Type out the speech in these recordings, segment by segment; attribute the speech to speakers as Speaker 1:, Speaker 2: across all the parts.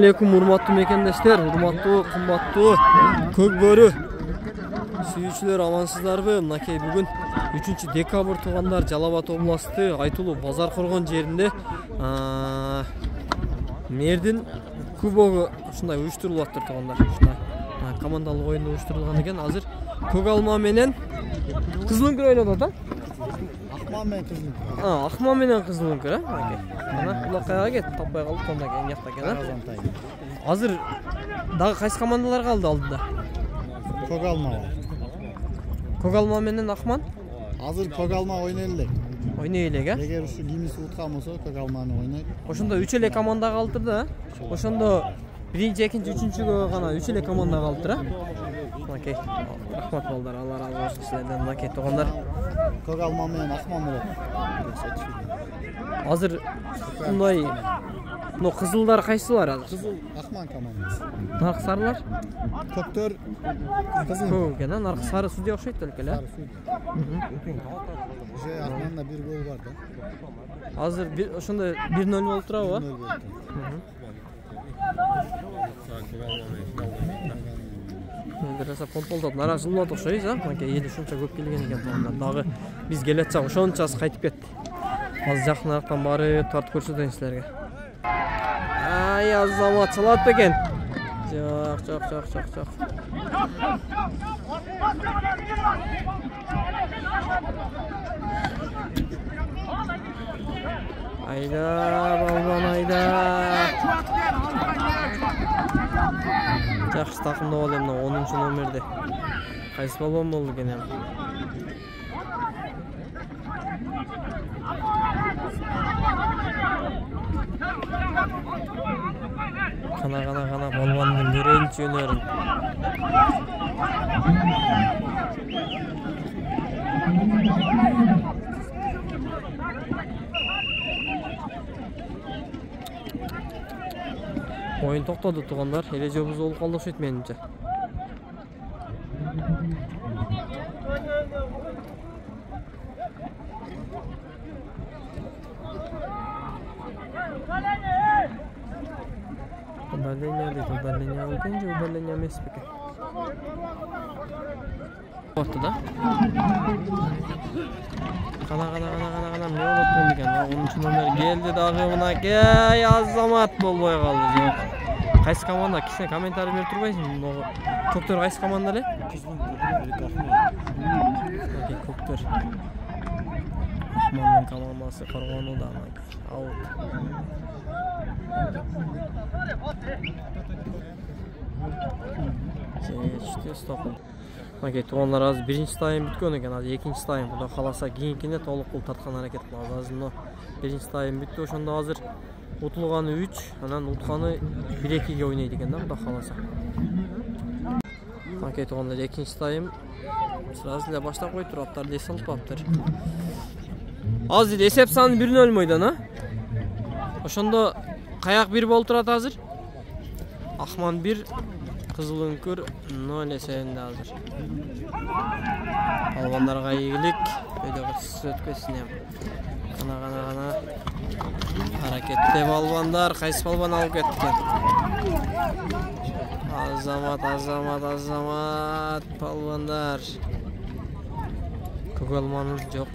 Speaker 1: алейкум, урматтуу мекендештер, урматтуу, кымбаттуу көк бөрү сүйүүчүлөр, амансыздарбы? Мынакей бүгүн 3 декабрь туугандар Жалал Абад областы Айтулуу Базар Коргон жеринде Мердин кубогу ушундай уюштурулуп атыр туугандар. Ушундай командалык оюнда уюштурулган экен. Азыр көк алма менен кызыл үңкүр ойноп атат.
Speaker 2: Акман менен кызыл үңкүр.
Speaker 1: Акман менен кызыл үңкүр, Мына улакайга кет, таппай калып сонда экен жакта экен, Азыр дагы кайсы командалар калды алдыда?
Speaker 2: Көк алма.
Speaker 1: Көк алма менен Акман?
Speaker 2: Азыр көк алма ойной элек.
Speaker 1: Ойной элек,
Speaker 2: Эгер ушу кимиси уткан болсо көк алманы ойнойт.
Speaker 1: Ошондо 3 эле команда калды да. Ошондо биринчи, экинчи, үчүнчүгө гана 3 эле команда калды, Мынакей, рахмат балдар, Алла разы болсун силерден. Мынакей туугандар.
Speaker 2: Көк алма менен Акман болот.
Speaker 1: Азыр мындай кызылдар кайсылар азыр?
Speaker 2: Кызыл Акман командасы.
Speaker 1: Наркы сарылар?
Speaker 2: Көктөр кызыл.
Speaker 1: Көк экен, наркы сары судья окшойт белки эле.
Speaker 2: Же Акманда бир гол бар да.
Speaker 1: Азыр ошондо 1-0 болуп турабы? Бераса футболдот наразылык окшойбуз, Мынакей эл ушунча көп келген экен туугандар. Дагы биз келатсак ошончасы кайтып кетти. Азыр жакынырактан барып тартып көрсөтөйүн силерге. Ай, Азамат салат экен. Жок. Айда, балбан, айда. Жакшы такымда болду эмне 10-номерде. Кайсы балбан болду экен эми? Кана балбандын көрөлчү өнөрүн. Oyun toktоду туугандар. Эле бuz болуп калды окшойт менимче. Удаление алган же удаление эмес бекен? Болду да? Кана эмне болуп калды экен? 10-номер келди дагы мынакей, Азамат болбой калды. Жок. Кайсы команда? Кичине комментарий берип турбайсыңбы? Көктөр кайсы команда эле? Мынакей көктөр. Акмандын командасы Коргонуда аут. Чечти стоп. Мынакей туугандар, азыр биринчи тайм бүткөн экен, азыр экинчи тайм. Кудай кааласа кийинкине толук кыл тарткан аракет кылабыз. Азыр биринчи тайм бүттү, ошондо азыр утулганы 3, анан утканы 1-2ге ойнойт экен да, кудай кааласа. Мынакей туугандар, экинчи тайм сразу эле баштап коюп туруп аттар, дей салпаптыр. Азыр эсеп саны 1-0 мойдон, Ошондо каяк 1 болуп турат азыр? Акман 1, кызыл үңкүр 0 эсебинде азыр. Балбандарга ийгилик, өйдө өткөсүн эми. Кана. Аракетте балбандар, кайсы балбан алып кеткен? Азамат балбандар. Көк алманын жок.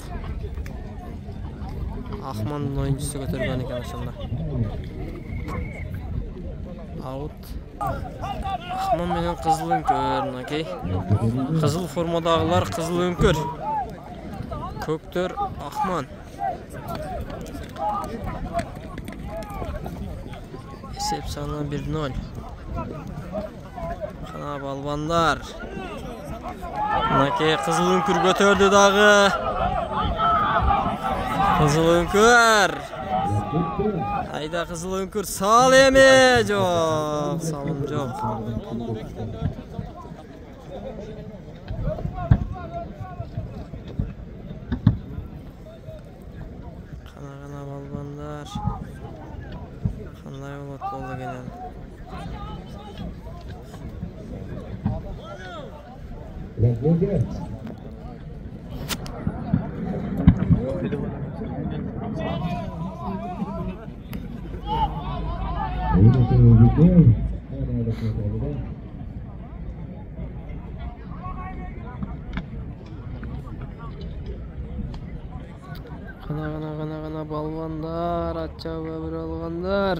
Speaker 1: Акмандын оюнчусу көтөргөн экен ошондо. Аут. Акман менен кызыл үңкүр, мынакей. Кызыл формадагылар кызыл үңкүр. Көктөр Акман. Эсеп саны 1-0. Кана балбандар. Мынакей кызыл үңкүр көтөрдү дагы. Кызыл үңкүр. Айда кызыл үңкүр, сал эме? Жок, салым жок. Кана балбандар. Кандай болот болду экен? Qana balvanlar, atchaba bir olganlar.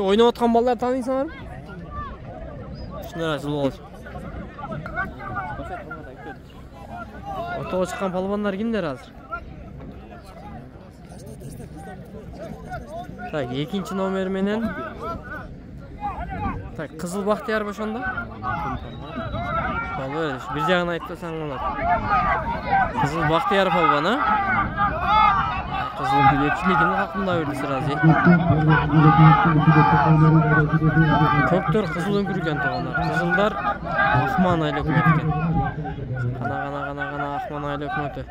Speaker 1: Oynayotgan ballar tanıysanlar? Şunlar açıldı olur. Ortaga çıkan palvanlar kimler hazır? Tak, ikinci nomer menen. Tak, Kızıl Bahtiyar boşanda. Vallahi bir jagını aytsa sen olar. Kızıl Bahtiyar palvana. Kızıl Gül ekiligini hakkında verdi sırası. Köktör Kızıl önkürgen toğanlar. Kızılдар Ahman aylı hükümetken. Kana Ahman aylı hükümeti.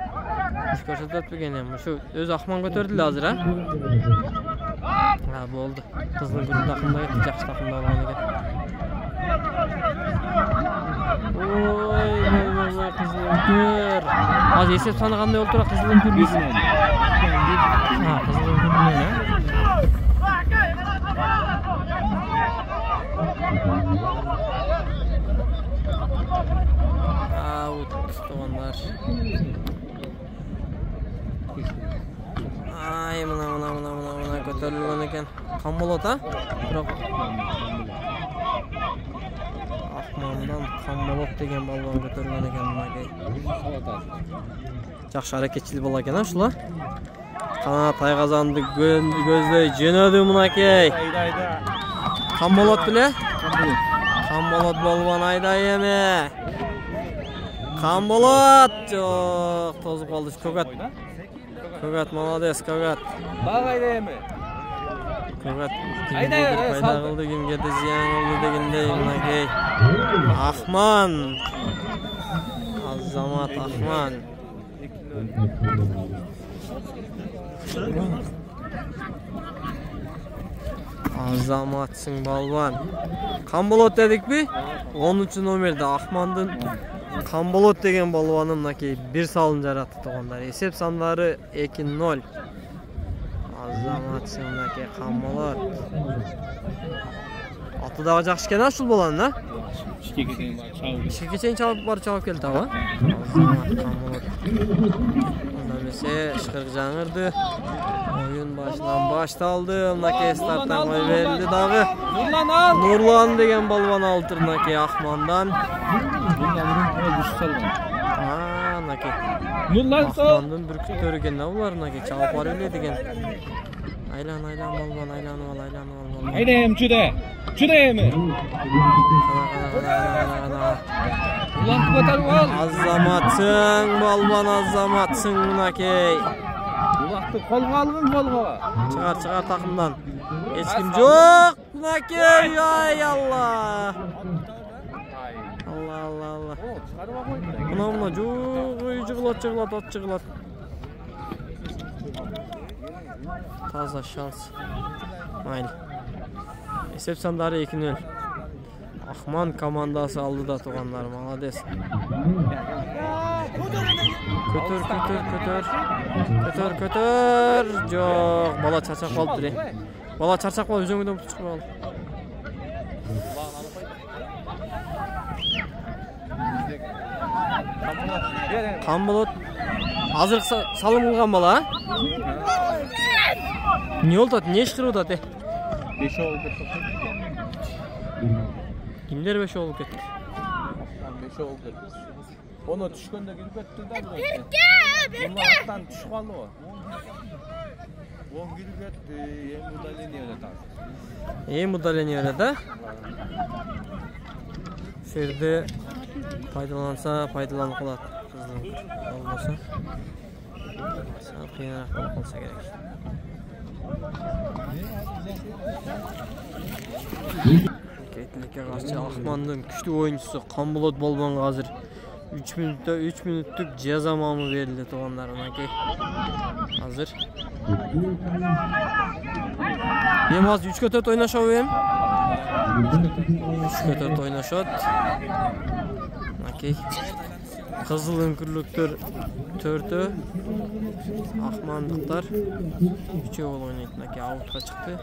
Speaker 1: Üç көрсөтөт бегенем. Şu öz Ahman götürdü hazır ha. Ha boldu. Kızıl Gül takımda gitti, жақсы takımda olgan eken. Oy, Kızıl Önkür. Az esep sаны кандай болуп турат Kızıl Önkür дейсиң? Ha, Kızıl Önkür ne? Out toğanlar. Ay mına kötörülgөн eken. Kam bolot ha? Bирок Ahmandan Kam bolot деген балбан көтөрүлгөн экен мынакей. Жакшы аракетчил бала экен ушула. Кана Тайгазанды көздөй жөнөдү мынакей. Kam bolot беле? Kam bolot балбан айдай эме. Kam bolot. Жок, тозуп калды. Көгат молодец, Көгат.
Speaker 3: Баг айдай эме.
Speaker 1: Көгат пайда кылды, кимге зыян болду дегендей мынакей. Ахман. Азамат Ахман. Азаматсың балбан. Кам болот дедикпи? 13 номерде Ахмандын Кам болот деген балбаны мынакей 1 салын жаратты тоғандар. Есеп сандары 2-0. Азаматсың мынакей Кам болот. Аты дагы жакшы экен ушул баланын, а? Ишке чейин чалып бар чалып келди ага. Азамат Кам болот. Анда эмесе ышкырык жаңырды. Oyun başынан baştaldı. Mınakey starttan koy verildi dagı. Nurlan деген balvan aldı mınakey Ahmandan. Mınakey. Ahmandan бүркүттөрү экен да булар мынакей чалып барып эле деген. Aylan balvan, aylanып ал.
Speaker 3: Айдайм чүдө. Чүдөмү?
Speaker 1: Азаматсың балvan, азаматсың мынакей.
Speaker 3: Улақты қолға алғын қолға.
Speaker 1: Çıkar takımdan. Hiç kim yok. Mınakey, ay Allah. Allah. Buna yok. Jığılat. Taza şans. Mayli. Esep sandары 2-0. Ahman komandası aldı da toğanlar. Молодец. Көтөр. Жоқ, бала чарчап қалып тұр. Бала чарчап қалып өзөңүдөн чыгып алды. Кам болот. Азыр салым кылган бала, а? Не болду? Не ишкирип атат?
Speaker 3: 5 болуп кетти.
Speaker 1: Кимдер 5 болуп кетти?
Speaker 3: 5 болуп кетти. Оны түшкөндө кирип кетти да. Берке. Аттан түшүп калды го. 10 кирип кетти. Эң удаление да? Жерде
Speaker 1: Пайдаланса, пайдаланып қалады. Болмаса, сәл қиынырақ болып қалса керек. Кетілікке қарсы Ақмандың күшті ойыншысы Қамболот Балбанға қазір 3 минуттық жаза мамы берілді туғандар. Қазір. Ем аз 3-4 ойнашау ем. 3-4 ойнашат. Қызыл үңкірліктер 4-і. Ақмандықтар 3-і ол ойнайтын. Аутқа шықты.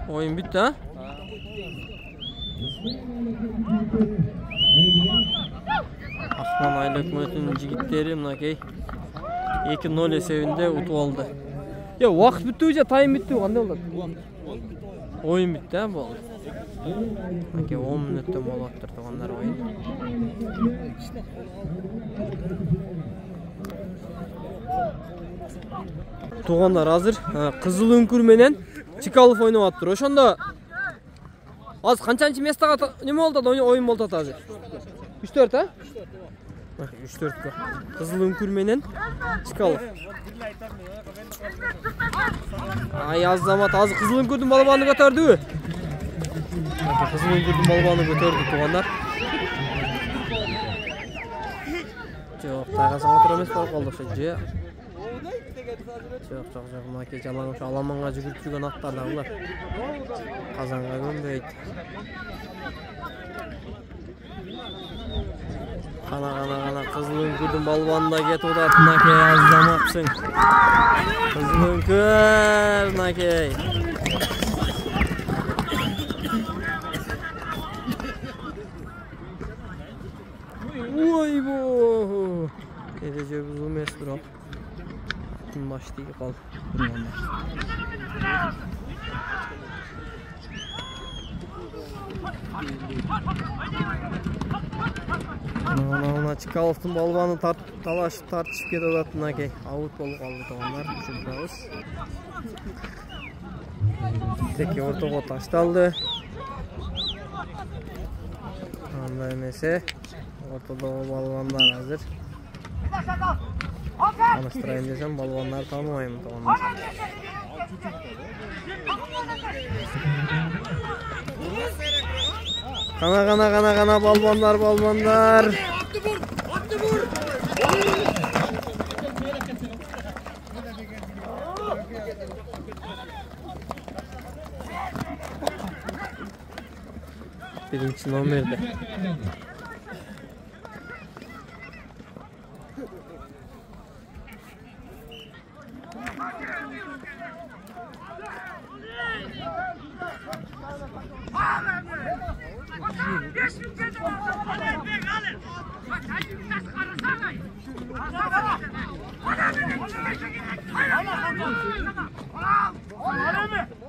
Speaker 1: Oyun bitti ha? Ақман Айла үкіметінің жігіттері мынакей 2-0 есебінде ұтып алды. Уақыт бітті өже, тайым бітті, қандай болды? Ойын бітті ha болды. 10 минуттан болып тұрғандар ойын. Туғандар азыр Қызыл үңкір менен Чикалов ойнап атыр. Ошондо аз канчанчы местага неме болду ойын болду азыр? 3-4 а? 3-4 Қызыл үңкір менен Чикалов. Ай Азамат азыр Қызыл үңкүрдүн балбаны көтөрдүбү? Қызыл үңкүрдүн балбаны көтөрдү туғандар. Жоқ, тайгасың отур эмес болуп калды ошо же. Жоқ, мынакей жалаң ошо аламанга жүгүрүп жүргөн аттар да булар. Казанга көнбөйт. Кана Қызыл үңкүрдүн балбанында кетип атат мынакей Азаматсың. Қызыл үңкүр мынакей. Ойбо! Ereje buzu mes bırak. Tüm başlayı kal. Ana Çikalov'un balbanı tartışıp ketip atına ki. Avut bolup kaldı toğanlar. Düşündürüz. Teki ortaga taştaldı. Anda emese. Ortada balvanlar hazır. Tanıştırayım desem balvanlar tanımayım toğanlar. Kana balvanlar. Birinci nomerde.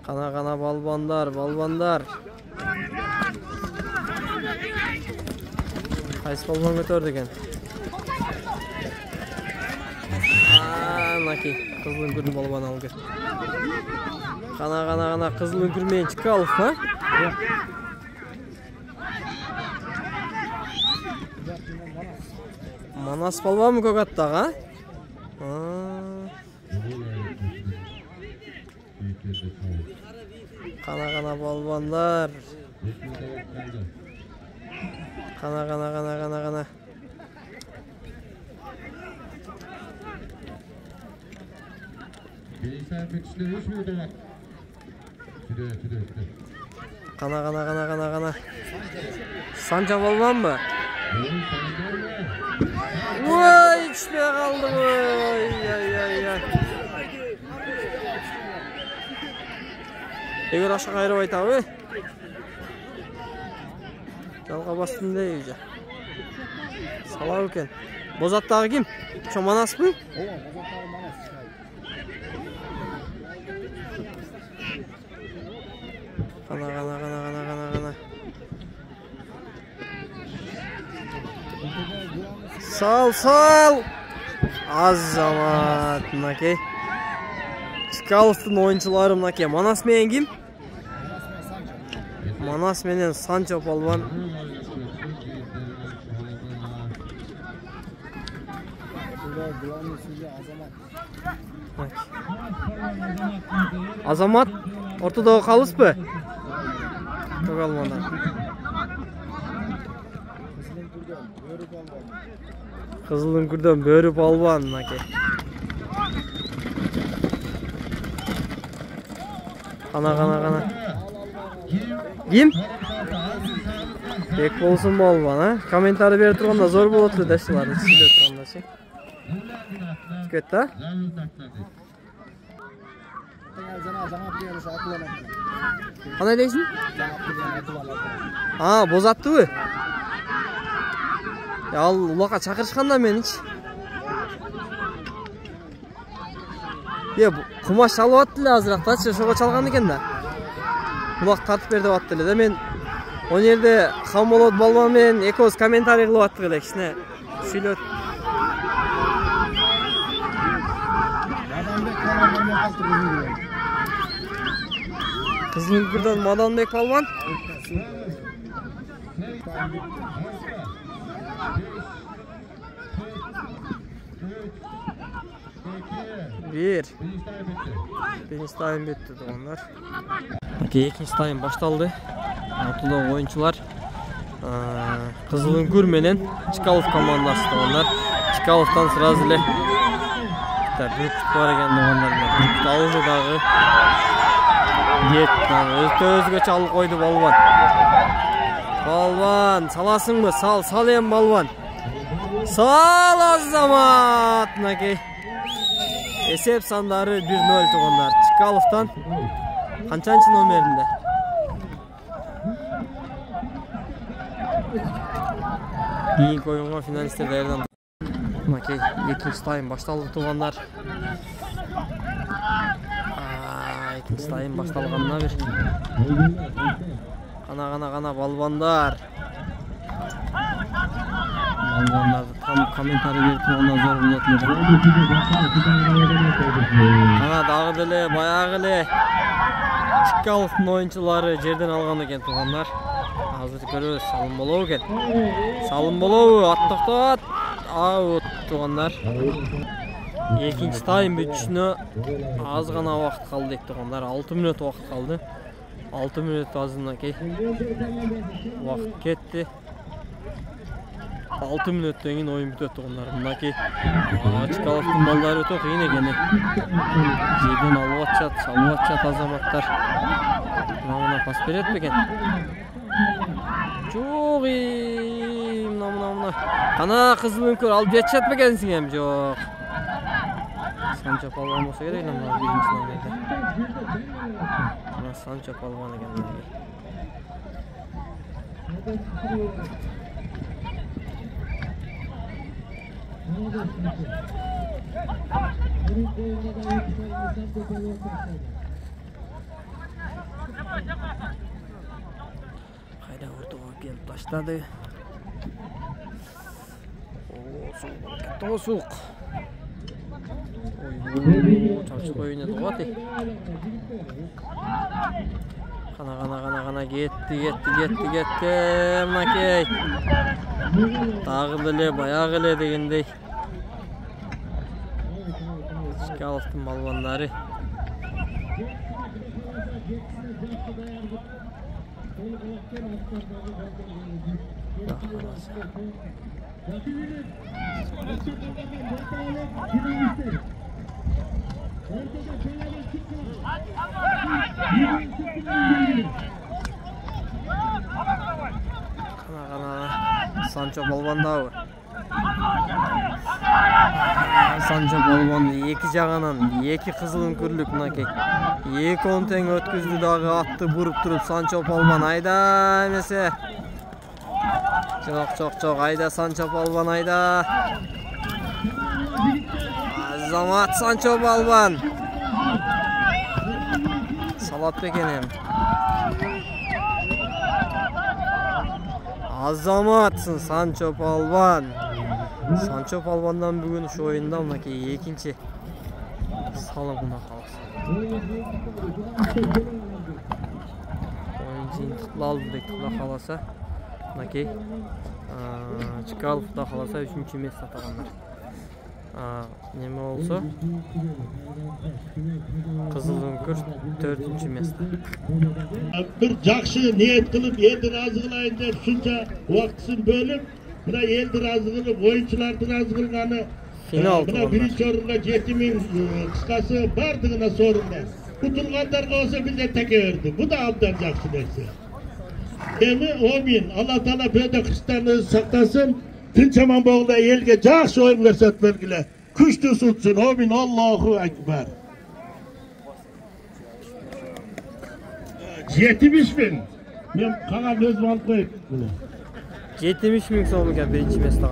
Speaker 1: Kana balvanlar. Qaysi balvan götürdü ekan? Naki Қызыл үңкүрдүн балбаны алып кетти. Kana Қызыл үңкүр менен Чикалов, ha? Манас балбанбы көк аттага? Kana balvanlar. Kana. Kana. Sanca balvan mı? Vay içmeye kaldı ay. Eğer aşağı ayrı bayt abi. Жалға бастым dey уже. Сала екен. Бозаттағы кім? Шо Манас бу?
Speaker 2: Ооба, бозаттағы Манас.
Speaker 1: Қана. Сал. Азамат мынакей. Чкаловдун оюнчулары мынакей. Манас менен ким? Манас менен Санчо Палван. Азамат ортодогу калыспы? Тогалмандан. Кызыл үңкүрдөн бөрү балбан мынакей. Кана. Ким? Бек болсун балбан, а? Комментарий берип турганда зор болот эле дашылар, ичиле тургандачы. Түкөт да? Кандай дейсиң? Боз аттыбы? Ал улакка чакырышканда менич. Кумаш чалып атты эле азырактачы, ошого чалган экен да. Улак тартып бер деп атты эле да. Мен о жерде Хамболот балбан менен экөөбүз комментарий кылып аттык эле, кичине сүйлөп. Кызыл үңкүрдөн Маданбек балбан. Birinci tayım bitti onlar. İkinci tayım başlandı. Ортодогу оюнчулар Кызыл үңкүр менен Чкалов командасы onlar. Чкаловдон сразу эле бүркүт бар экен onlar. Бүркүт алды дагы. Өзгөчө алып койду балбан. Балбан, саласыңбы? Сал эм балбан. Сал Азамат мынакей. Эсеп сандары 1-0 тугандар. Чкаловдон канчанчы номеринде? Кийинки оюнга финалисттер даярданды. Мынакей, экинчи тайм башталды тугандар. Экинчи тайм башталганына бир. Кана балбандар. Балбандарды там комментарий берип турганда зор болот эле. Кана дагы деле баягы эле Чкаловдун оюнчулары жерден алган экен тугандар. Азыр көрөбүз, салым болобу экен. Салым болобу, ат токтот. Аут тугандар. Экинчи тайм бүтүшүнө аз гана убакыт калды дейт тугандар. 6 мүнөт убакыт калды. 6 мүнөт азынакей. Убакыт кетти. 6 мүнөттөн кийин оюн бүтөт тугандар. Мынакей Чкаловдун балдары өтө кыйын экен. Жерден алып атышат, салып атышат азаматтар. Мына пас берет бекен. Жок, мына. Кана кызыл үңкүр алып жатышат бекенсиң эми? Жок. Санчо Палван болсо керек эле мына биринчи номерде. Мына Санчо Палван экен. Кайда ортого келип таштады. Сук. Чарчып ойнады ғой. Кана кетти. Мынакей. Дагы деле баягы эле дегендей. Чкаловдун балбандары. Санчо балбандабы? Санчо балбанды эки жагынан эки кызыл үңкүрлүк мынакей. 2-10 тең өткүздү дагы атты буруп туруп Санчо балбан айда эмесе. Жок, айда Санчо балбан айда. Азамат Санчо балбан. Салат бекенем. Азаматсың Санчо балбан. Sancho Palvan'dan bugün şu oyunda mınaki ikinci salımına kalsın. Oyuncu intiqla aldı da kalasa mınaki Çıkalov da kalasa 3. mesut atağanlar. Neme olsa Kızıl Önkür 4. mesut.
Speaker 4: Bir жақсы niyet kılıp eldi razı kılayın dep şunca vaktsin bölüp buna eldi razı kılıp oyunculardı razı kılganı
Speaker 1: Final
Speaker 4: buna birinci orunga 7.000 kıskası bardığına sorunlar. Bu turganlarga olsa bize teke verdi. Bu da abdan жақсы nerse. Demi amin. Allah Teala böyle kışlarını saklasın. Tinçaman boğda elge жақсы oyun versat belgile. Güçlü tutsun. Amin. Allahu Ekber. 70.000. Men kalan özüm alıp koyup.
Speaker 1: 70.000 so'mga birinchi mesutga.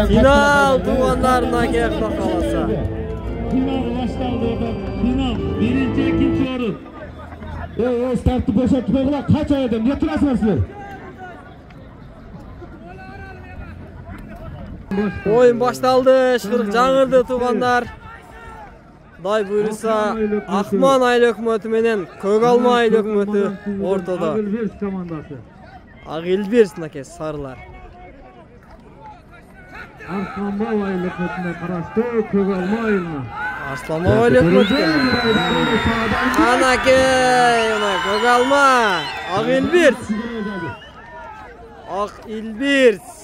Speaker 1: Final tuğanlarına gel kalasa.
Speaker 4: Final başlandı. Final. Birinci, ikinci orun. Startı boşaltıp koydular. Kaç oynadım? Ne turasınız sizler?
Speaker 1: Oyun başlandı. Şıkırık жаңырды tuğanlar. Day buyursa Akman Aylı Hökümeti menen Kögalma Aylı Hökümeti ortada.
Speaker 4: Agilbers komandası.
Speaker 1: Agilbers nakes sarılar.
Speaker 4: Arslanbay Aylı Hökümeti'ne karıştı. Kögalma Aylı'na.
Speaker 1: Arslanbay Aylı Hökümeti. Anake, Kögalma. Agilbers. Agilbers.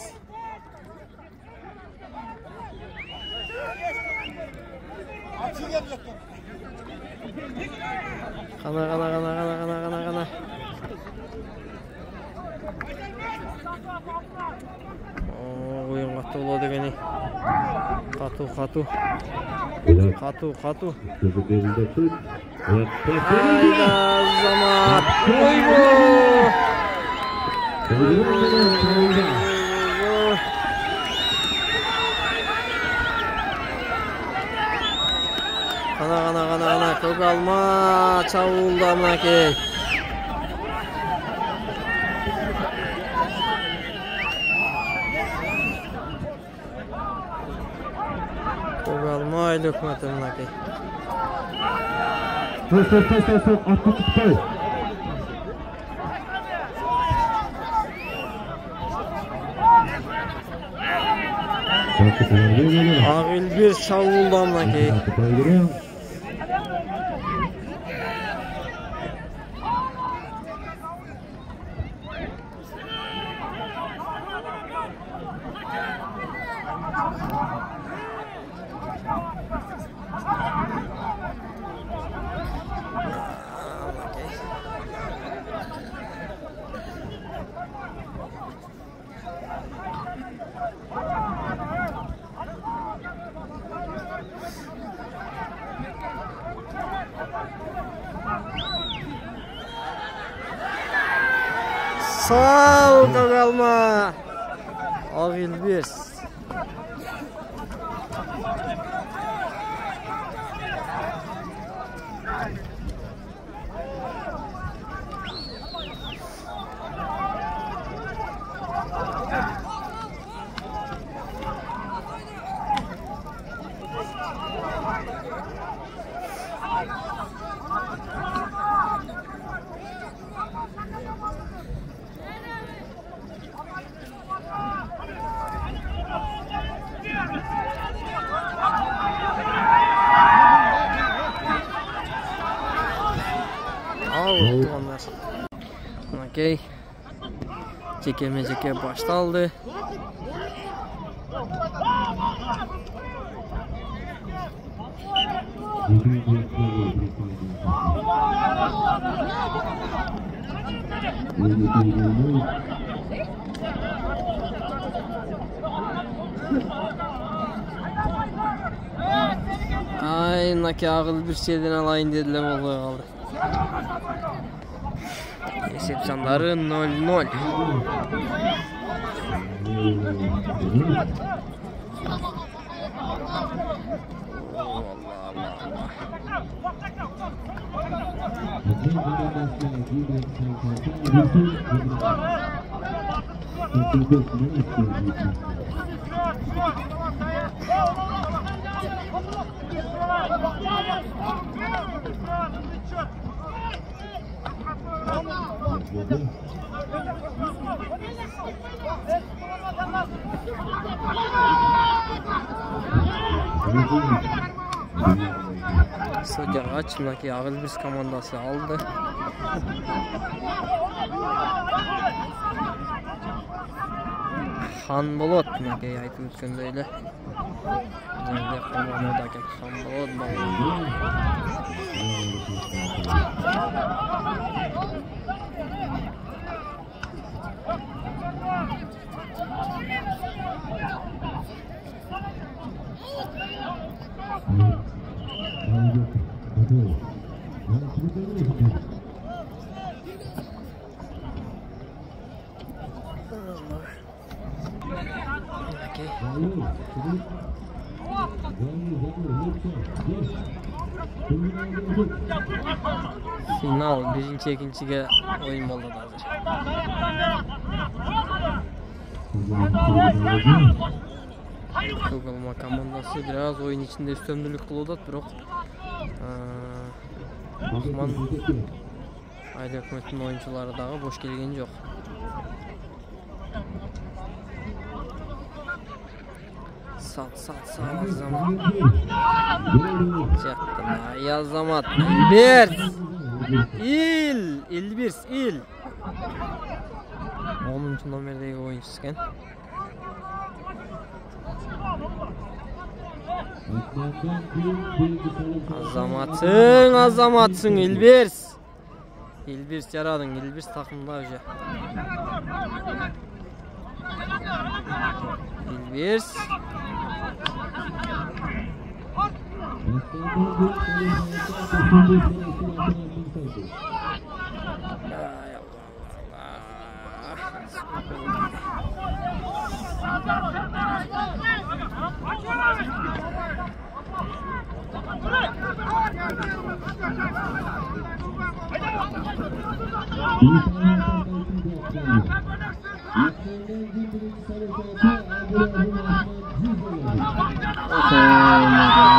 Speaker 1: Kana. Oyun katı oladı gene. Katı. Hayda zaman. Kana Kögalma çavulda mınaki. Kögalma Aylı Hökümeti mınaki.
Speaker 4: Sos, atlı tutpay.
Speaker 1: Agilbers çavulda mınaki. Sağ ol Kögalma. Agilbers. Tuğanlar. Okey. Çekeme başlandı. Ay naki ağıl bir şeyden alayın dediler oluyor kaldı. Resepsiyonları 0-0. Allah. Судьяға мынакей Ағылбірс командасы алды. Хан болот мынакей айтып өткөндөй эле. Жерде команда экен хан болот Final birinci ikinciga oyun oldu hazır. Kılgılma komandası biraz oyun içinde üstünlük kılıyordu, biroq Osman Aile Hükümeti'nin oyuncuları dağı boş kelgen yok. Sal Azamat. Çaktım ya Azamat. İlbirs. 10. nomerdeki oyuncusu eken. Azamatsın İlbirs. İlbirs yaradın, İlbirs takımda öce. İlbirs.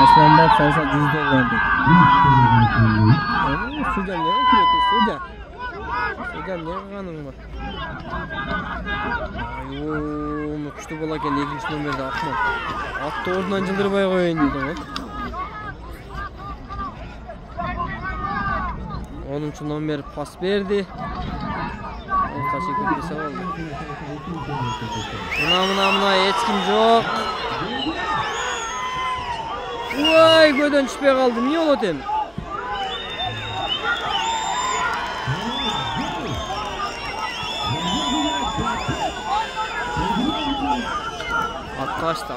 Speaker 3: Aslanbak salsa $100.
Speaker 1: Sudan ne küreti Sudan? Sudan ne kanın var? Ayoo, küçtü bola kel 2. nomerde Akman. Atты ордунан жылдырбай коеюн дейди го. 10. номер pas berdi. Orta çekip bir aldı. Mına hiç kim yok. Vay göden çıkmaya kaldı. Niye ol otem? At kaçtı.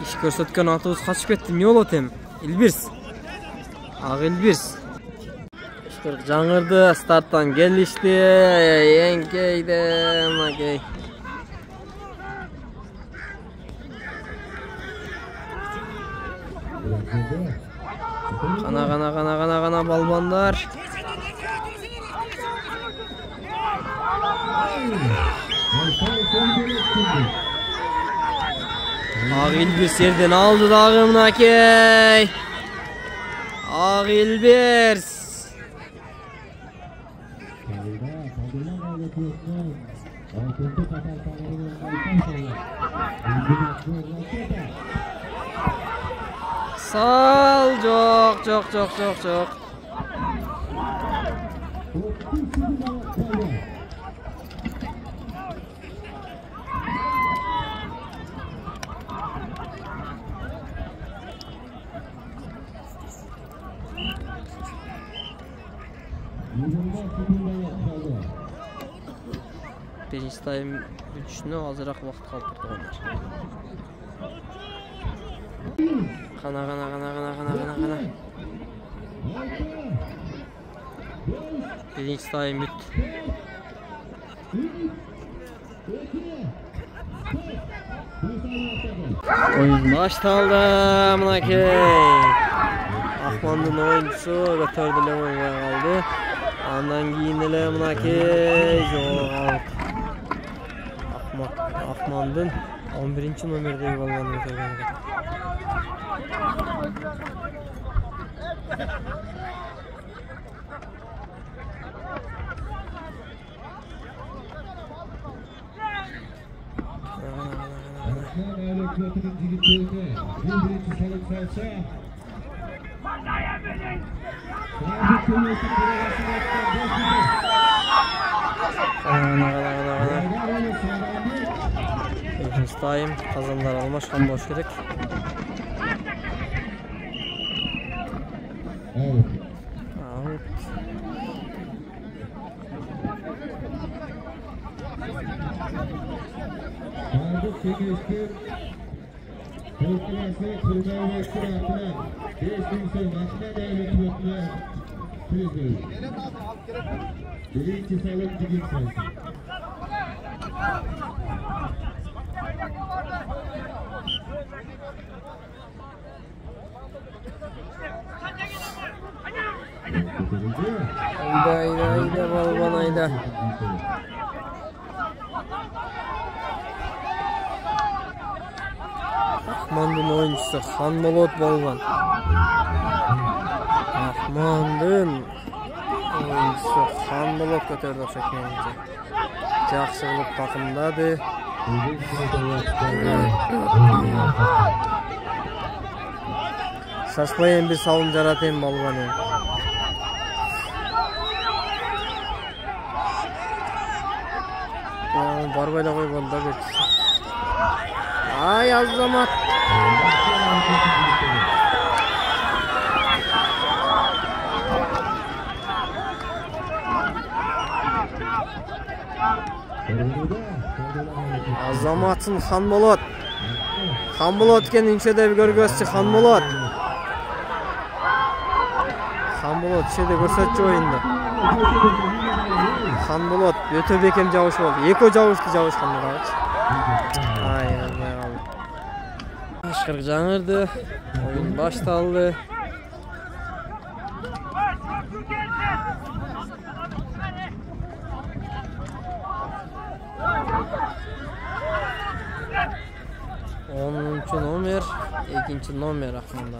Speaker 1: İş görsetken atığız kaçıp ettim. Niye ol otem? İlbirs. Ağı İlbirs. Жаңырды старттан келишти. Еңкейди. Макей. Kana balbanlar. Ağilbirs yerden aldı dağımnakey. Ağilbirs. Sal çok. Birinci time bütüşünü azırak vaxt kaldırdı onlar. Kana. Birinci time büt. Oyun baştaldı mınakey. Akman'ın oyuncusu götürdüler oyuna kaldı. Andan giyindiler mınakey. Joğalt. Akman'ın 11. numerdeki balonu ötürüldü. Time kazanlar almış kan boş gerek. Out.
Speaker 4: Birinci salon digin sayısı.
Speaker 1: Ayda balban ayda. Akman'ın oyuncusu Xanbolot balban. Akman'ın oyuncusu Xanbolot götürdü çekmeyince. Жақсы қылып тақымдады. Шашпайын бір салым жаратайын балбан ем. Барбайда қой болда бет. Ай, Азамат. Азаматсын Xanbolot. Xanbolot кен иншеде bir көргөзчү Xanbolot. Xanbolot шеде көрсөтчү oyunda. Xanbolot өтө бекем жабыш болду. Эки жабышты жабышкандар ачы. Ай, албай калды. Ашкырк жаңырды. Oyun башталды. Номер, ikinci номер Akman'da.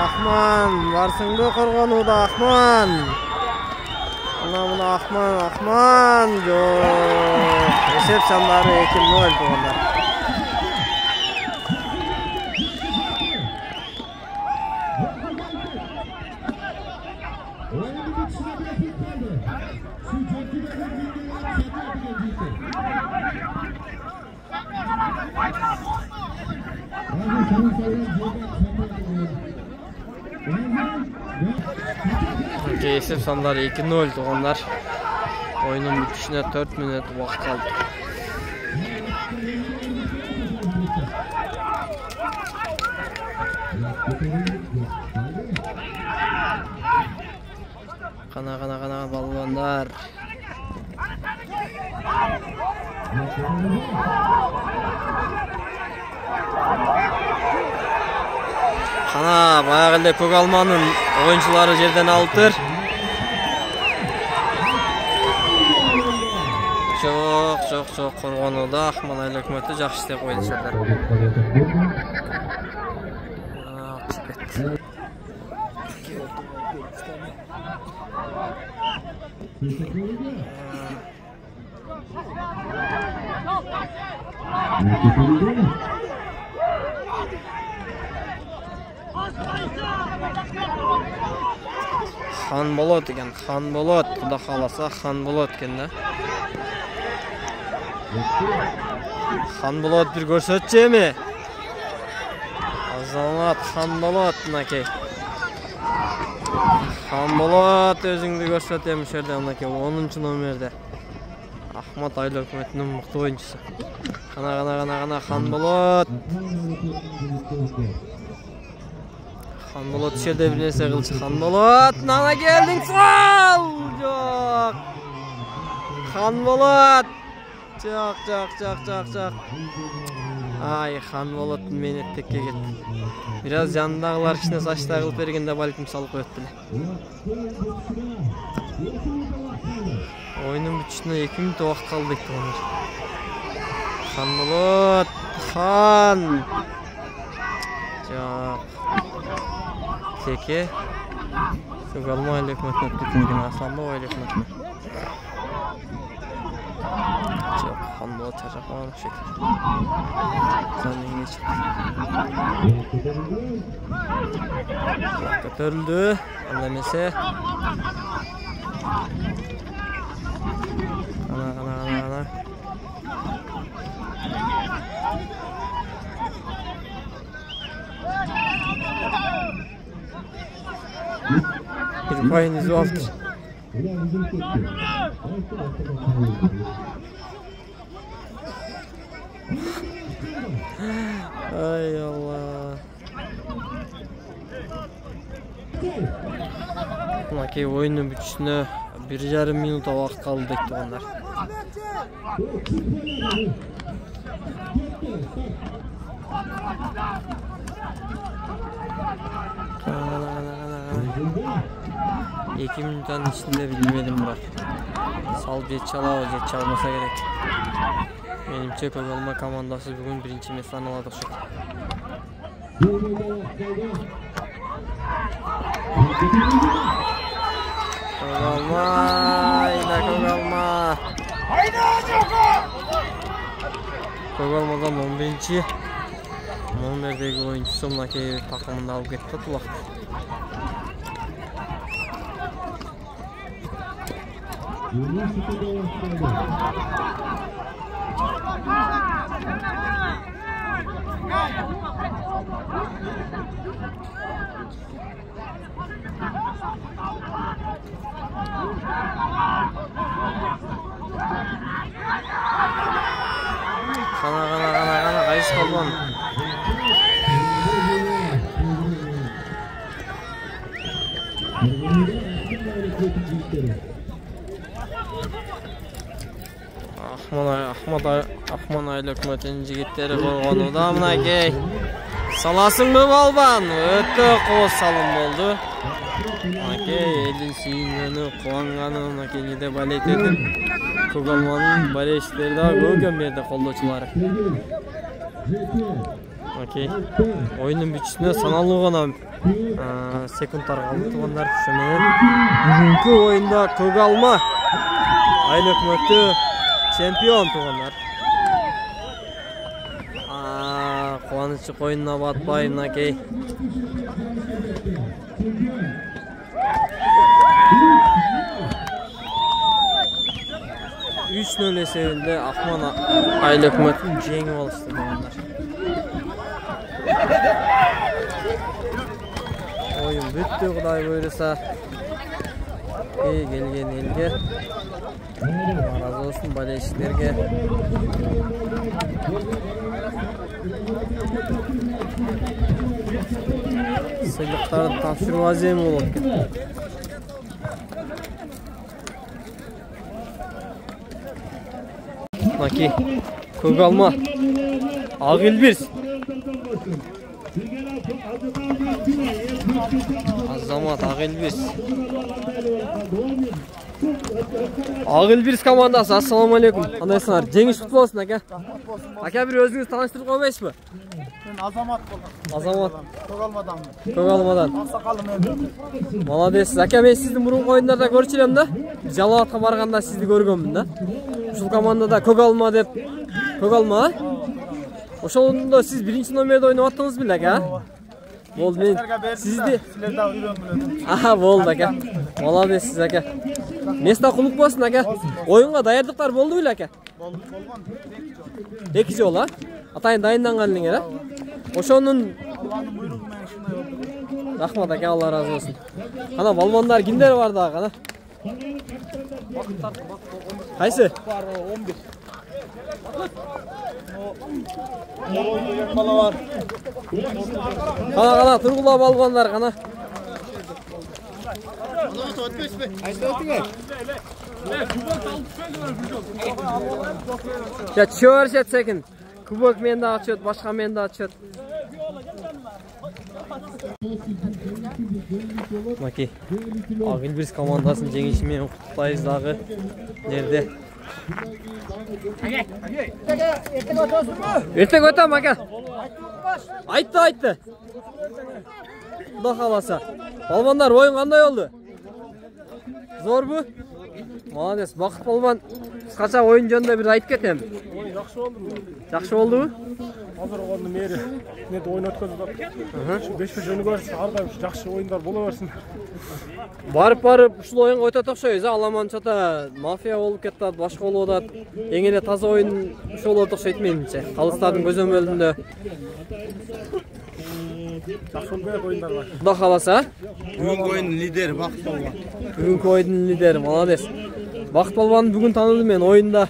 Speaker 1: Akman, varsın da korgonu da Akman. Ana Akman, yok. Esep sanları 2-0 doğrular. Esep sanları 2-0 doğrular. Oyunun bitişine 4 minut vakit kaldı. Kana balonlar. Kana bayağıda Kogalman'ın oyuncuları yerden aldır. Çok korgonuda Akman aylı hükümeti жақсы істеп қойды сіздер. Хан болот екен, хан болот. Құда қаласа хан болот екен да. Хан болот бір көрсетші ме? Азамат хан болот мынакей. Хан болот өзіңді көрсетемін жерде мынакей 10-шы номерде. Ахмат Айлы өкіметінің мықты ойыншысы. Қана хан болот. Хан болот жерде бір нәрсе қылшы. Хан болот, нана келдің сал! Жоқ. Хан болот. Жоқ. Ай, хан болот мен еттекке кетті. Biraz жанындағылар кішіне сашта қылып бергенде балкім салып қойып біле. Ойынның бүтішіне 2 минут уақыт қалды дейді оныр. Хан болот, хан. Жоқ. Теке. Көгалма Айлы өкіметіне өткетілген Асланба Айлы өкіметіне. Жоқ, хан болот шаршап қалған ұқсайды. Zanengine çıktı. Götürüldü. Anlamese. Ana. Bir payın izi aldı. Ay Allah. Mınakey oyunun bütüşüne 1,5 minuta vaqt qaldı deydi onlar. İki minutun içinde bilmedim Murat. Sal jet çalmasa gerek. Menimce Kogalma komandası bugün birinci mesleğini aladık şu. Kogalma, yine Kogalma. Kogalma'dan 11. Номердегі oyuncusu mınakey takımında alıp gitti tulaq. Kana qayız qalban. Ахман Айлы өкіметінің жігіттері қорғануда мынакей. Саласың мы балбан? Өтті қос салым болды. Мынакей елдің сүйінгені, қуанғаны мынакей неде балет едім. Көгалманың балетшілерді көген берді қолдаушылары. Мынакей ойынның бүтісіне саналу ғана секундтар қалды туғандар. Бүгінгі ойында Көгалма Айлы өкіметі чемпион туғандар. Қуанышы қойынына батпай мынакей. 3-0 есебінде Ахман Айлы өкіметін жеңіп алышты туғандар. Ойын бүтті құдай бұйырса. Келген елге разы olsun балетшілерге. Сыйлықтарды тапсыру азем болып кетті. Мынакей Көгалма Ағелберс. Азамат Ағелберс. Ағелберс командасы, ассаламу алейкум. Қандайсыңдар? Жеңіс құтты болсын, ака. Ака, бір өзіңіз таныстырып қоймайсыз ба?
Speaker 2: Мен Азамат болдым.
Speaker 1: Азамат.
Speaker 2: Көгалмадан.
Speaker 1: Молодец. Ака, мен сіздің бұрынғы ойындарда көріп едім да. Жалауатқа барғанда сізді көргенмін да. Ушул командада Көгалма деп. Көгалма? Ошолунда сіз 1-ші номерде ойнап аттыңыз беле, ака? Болды, мен сізді...
Speaker 2: Сілерді үйрен біледі.
Speaker 1: Аха, болды, ака. Молодец сіз, ака. Места құлық болсын, ака. Ойынға даярдықтар болды білі, ака?
Speaker 2: Болған.
Speaker 1: 2 жол, а? Атайын дайынданған леңер, а? Ошонун...
Speaker 2: Allah'ın buyruğundan şunday oldu.
Speaker 1: Рахмат, ака, Алла разы болсын. Қана, балбандар кимдер бар да, қана? Қайсы?
Speaker 2: Var 11. O bala var.
Speaker 1: Қана, тұрғыла балбандар, қана. Ya çöğürset sekin. Kubok mende açıyordu, başka mende açıyordu. Maki, Ağilbiriz komandasının жеңишимен құттықтайбыз дағы. Nerede? Ertek ötem aka. Айтты. Құда қаласа. Балбандар, ойын қандай oldu? Zor bu? Молодец, бақыт балбан. Қысқаша ойын жөнінде бір айтып кетем.
Speaker 5: Oyun yaxşı oldu mu?
Speaker 1: Жақсы болды mu?
Speaker 5: Hazır olanın meri. Ne de oyun ötközüp. Şu 5-5 önü görürse arkadaş yaxşı oyunlar bola versin.
Speaker 1: Барып ушул оюнга өтө окшойбуз. Аламанчата мафия болуп кетет, башка болуп атат. Эң эле таза оюн ушул болуп окшойт менимче. Калыстардын көзөмөлүндө.
Speaker 5: Yaxşı olmayan oyunlar var.
Speaker 1: Құда қаласа.
Speaker 2: Бүгінгі ойынның лидері Бақыт Балбан.
Speaker 1: Бүгүнкү ойдун лидери, молодец. Бақыт балбанды бүгүн таныдым мен оюнда.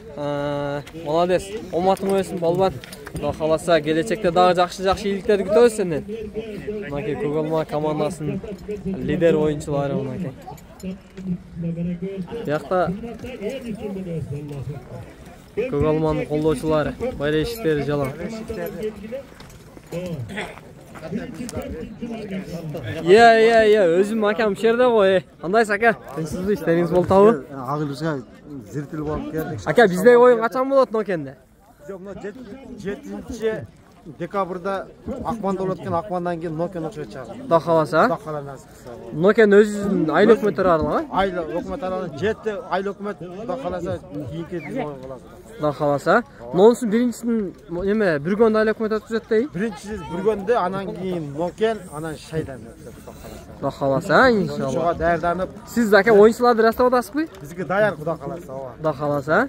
Speaker 1: Молодец. Оматың өсүн балбан. Құда қаласа келечекте дагы жакшы ийгиликтерди күтөбүз сенден. Мынакей көк алма командасынын лидер оюнчулары мынакей. Биякта көк алманын колдоочулары, байрешиктери жалаң. Иә, өзім акам шерде ғой. Қандайсыз ака? Тынчсызбы, іштеріңіз болтабы?
Speaker 6: Ağılımızga zirtil болып келдік.
Speaker 1: Ака, біздегі ойын қачан болады Нокенде?
Speaker 6: Жоқ, 7 декабрда Ақпанда болады екен, Ақпандан кейін Нокен оқшыға шығады.
Speaker 1: Құда қаласа?
Speaker 6: Құда қаласа.
Speaker 1: Нокен өзінің айлы өкметтері аралығы?
Speaker 6: Айлы өкмет аралығы 7 айлы өкмет Құда қаласа кейінгі біз ойын қаласы.
Speaker 1: Құда қаласа? Нонсын біріншісін бір күнде айлы өкмет өткізеді дей?
Speaker 6: Біріншісі бір күнде, анан кейін Нокен, анан Шайдан өткізеді
Speaker 1: Құда қаласа, иншалла.
Speaker 6: Шуға дайырданып.
Speaker 1: Сіз ака ойыншыларды растап атасыз бі?
Speaker 6: Бізге даяр Құда қаласа.
Speaker 1: Құда қаласа?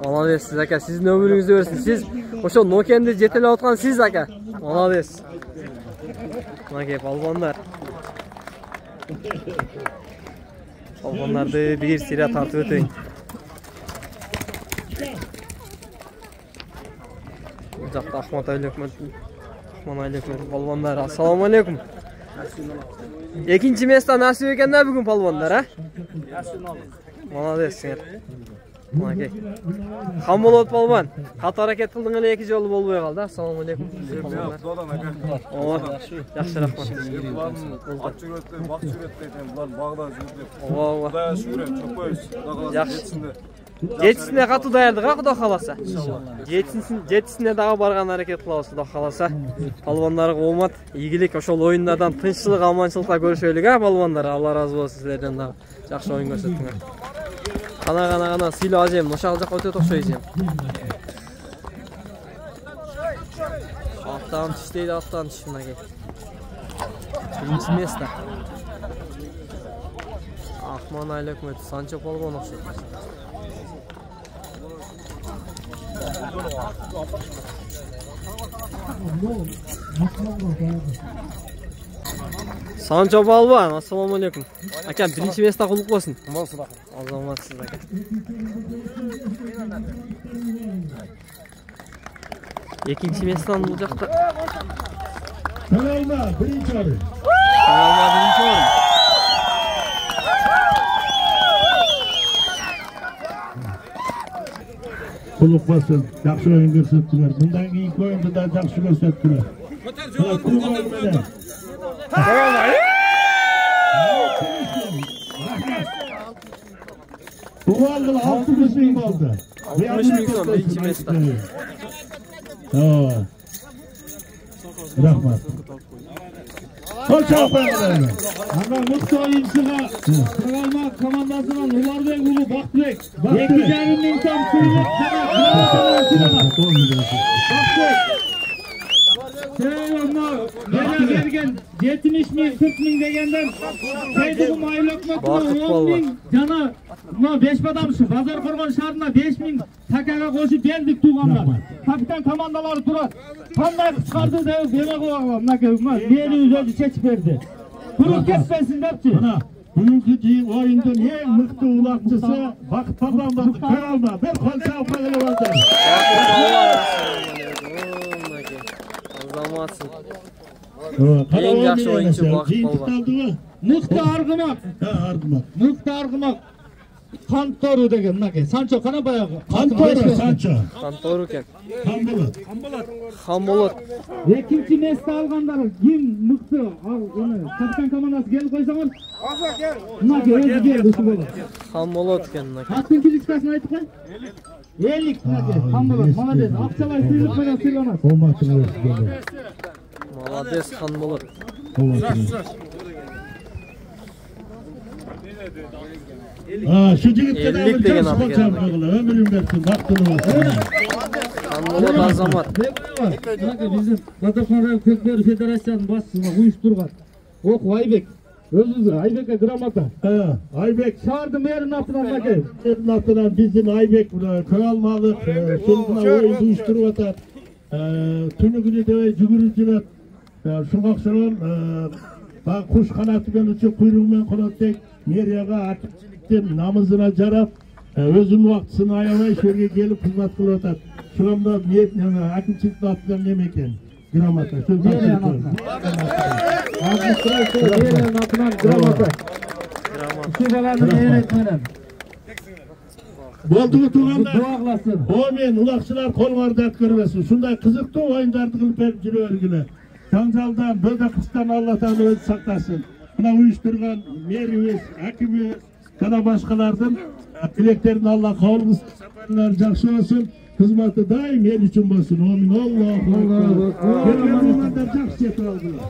Speaker 1: Молодец, сіз ака, сіздің өміріңізді өрсін. Сіз ошо Нокенді жетелеп отқан сіз ака. Молодец. Мынакей балбандар. Балбандарды бир сирия тартып өтөйүн. Бул жакта Ахман Айлөкмөт балбандар. Ассаламу алейкум. Экинчи место насип экен да бүгүн балбандар, а? Молодец сиңер. Мынакей. Кам болот балбан. Катуу аракет кылдың эле 2 жолу болбой калды. Ассаламу алейкум. Оо, жакшы рахмат. Оо. Жакшы. Жетисине катуу даярдык, а Кудай кааласа. Жетисине дагы барган аракет кылабыз, Кудай кааласа. Балбандарга оомат, ийгилик, ошол оюндардан тынччылык, аманчылыкта көрүшөлүк, а балбандар. Алла разы болсун силерден дагы. Жакшы оюн көрсөттүңөр. Қана сыйлы азем, ошал жаққа өте тоқшой зем. Аттан түш дейді, аттан түш мынакей. Бірінші место. Ахман Айлөкмөт, Санчо Балбан оқшой. Санчо Балбан, ассаламу алейкум. Ака, бірінші место құлық болсын. Азаматсыз ака. Екінші местан бұл жақта.
Speaker 4: Kanalma birinci orun.
Speaker 1: Kanalma birinci orun.
Speaker 4: Kuluk basın, yaxşı oyun gösterdiler. Bundan ilk oyunda da yaxşı gösterdiler. Bu aldı 60 bin oldu.
Speaker 1: 60 bin son birinci mesle.
Speaker 4: Rahmat. Koç aferin. Ama mutlu oyuncuga Kralma komandasından Ulurbek Ulu Bakbek. 2,5 bin tam sürüp Bakbek.
Speaker 7: Bana vergen 70 min 40 min degenden Saydığım aylokmatına 10 min cana 5 adamşı Bazar Korgan şarına 5 min takaga koşup geldik tuğanlar. Kapitan komandaları turat. Kanday çıkardı da demek o meri özü seçip verdi. Kurup kesmesin depçi.
Speaker 4: Bugünkü oyunun en mıhtı ulakçısı Vakıf Parlamenti Karalma. Bir konser falan vardı.
Speaker 1: Anlamazsın.
Speaker 4: En
Speaker 1: yaxshi oyuncu Vakıf Polvon.
Speaker 7: Mıhtı Argımak. Mıhtı Argımak. Kantoru degen nake. Sancho kana bayağı.
Speaker 4: Kantoru Sancho.
Speaker 1: Kantoru ken.
Speaker 4: Kambulat.
Speaker 1: Hambolat.
Speaker 7: İkinci mesle alganlar kim mıhtı onu kapitan komandası gelip koysanız.
Speaker 5: Asa gel.
Speaker 7: Nake özü geldi şu bola.
Speaker 1: Hambolat ken.
Speaker 7: Kaçıncı liskasını aytık lan? 50 nake. Hambolat. Malades. Akçalay sıyırıp koyan sıyırlamaz.
Speaker 4: O maçın orası böyle.
Speaker 1: Malades Hambolat.
Speaker 4: O maçın. Şu cigit'te de
Speaker 1: Ellik degen
Speaker 4: çok
Speaker 1: adı
Speaker 4: spor
Speaker 1: geldi.
Speaker 4: çarpmalı. Ömrüm versin. Vaktini olsun.
Speaker 1: Hambolat Azamat.
Speaker 7: Nake bizim Vatafan Kökleri Federasyonu başçısına uyuşturgan. Ok Aybek. Özümüzü Aybek'e gramata.
Speaker 4: Aybek.
Speaker 7: Çağırdı merin atından nake.
Speaker 4: Merin atından bizim Aybek köy almalı. Sonuna oyun uyuşturup atar. Tünü günü de cügürücüne. Şumak şunun kuş kanatıgen uçup kuyruğundan kolatek. Meriyaga akipçilikten namızına jarap. Özün vaktısını ayamay şöyle gelip hizmet kılıp atar. Şu anda akipçilikten atıdan nemeken. Gramata.
Speaker 7: Merin atından. Merin atından gramata. Şu balanın öğretmenim.
Speaker 4: Bolduğu tuğanlar.
Speaker 7: Duaklasın.
Speaker 4: O men ulakçılar kol vardat görmesin. Şunday kızıktı oyundardı kılıp verip jürü örgüne. Janjaldan, bödakıstan Allah'tan özü saklasın. Buna uyuşturgan merimiz, hakimiz, kana başkalardan dileklerini Allah kabul kılsın. Safarlar jakşı olsun. Hizmeti daim el için bolsun. Amin. Allahu Ekber. Gelgen ulanda jakşı yetip aldılar.